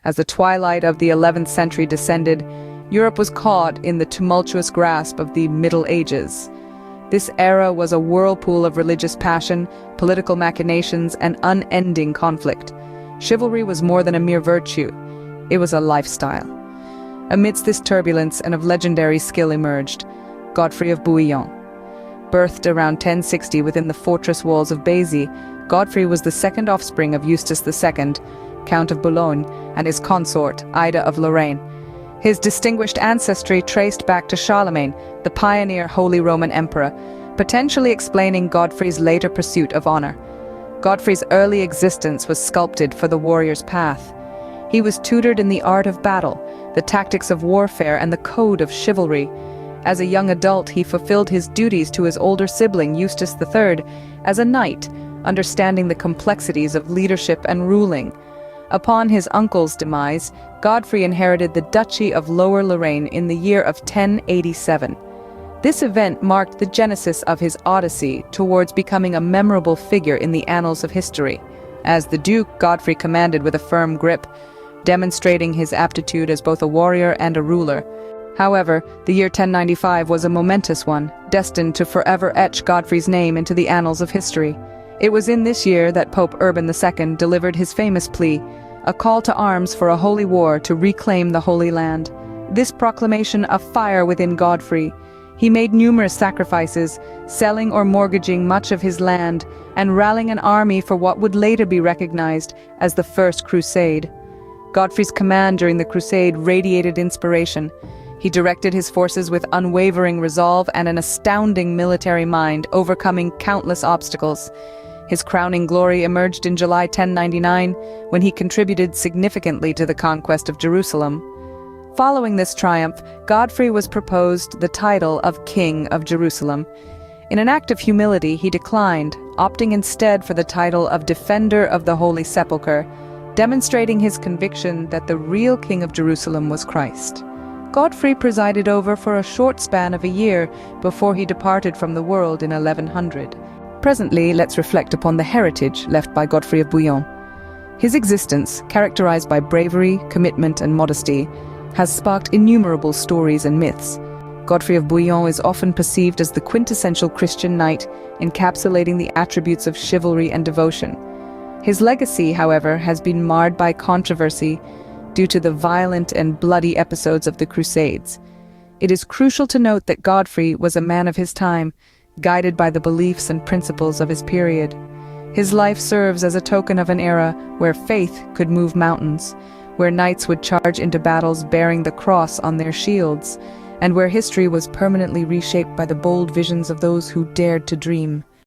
As the twilight of the 11th century descended, Europe was caught in the tumultuous grasp of the Middle Ages. This era was a whirlpool of religious passion, political machinations, and unending conflict. Chivalry was more than a mere virtue. It was a lifestyle. Amidst this turbulence, and of legendary skill emerged Godfrey of Bouillon. Birthed around 1060 within the fortress walls of Béziers, Godfrey was the second offspring of Eustace II, Count of Boulogne, and his consort, Ida of Lorraine. His distinguished ancestry traced back to Charlemagne, the pioneer Holy Roman Emperor, potentially explaining Godfrey's later pursuit of honor. Godfrey's early existence was sculpted for the warrior's path. He was tutored in the art of battle, the tactics of warfare, and the code of chivalry. As a young adult, he fulfilled his duties to his older sibling, Eustace III, as a knight, understanding the complexities of leadership and ruling. Upon his uncle's demise, Godfrey inherited the Duchy of Lower Lorraine in the year of 1087. This event marked the genesis of his odyssey towards becoming a memorable figure in the annals of history. As the Duke, Godfrey commanded with a firm grip, demonstrating his aptitude as both a warrior and a ruler. However, the year 1095 was a momentous one, destined to forever etch Godfrey's name into the annals of history. It was in this year that Pope Urban II delivered his famous plea, a call to arms for a holy war to reclaim the Holy Land. This proclamation of fire within Godfrey. He made numerous sacrifices, selling or mortgaging much of his land, and rallying an army for what would later be recognized as the First Crusade. Godfrey's command during the Crusade radiated inspiration. He directed his forces with unwavering resolve and an astounding military mind, overcoming countless obstacles. His crowning glory emerged in July 1099, when he contributed significantly to the conquest of Jerusalem. Following this triumph, Godfrey was proposed the title of King of Jerusalem. In an act of humility, he declined, opting instead for the title of Defender of the Holy Sepulchre, demonstrating his conviction that the real King of Jerusalem was Christ. Godfrey presided over for a short span of a year before he departed from the world in 1100. Presently, let's reflect upon the heritage left by Godfrey of Bouillon. His existence, characterized by bravery, commitment, and modesty, has sparked innumerable stories and myths. Godfrey of Bouillon is often perceived as the quintessential Christian knight, encapsulating the attributes of chivalry and devotion. His legacy, however, has been marred by controversy due to the violent and bloody episodes of the Crusades. It is crucial to note that Godfrey was a man of his time, guided by the beliefs and principles of his period. His life serves as a token of an era where faith could move mountains, where knights would charge into battles bearing the cross on their shields, and where history was permanently reshaped by the bold visions of those who dared to dream.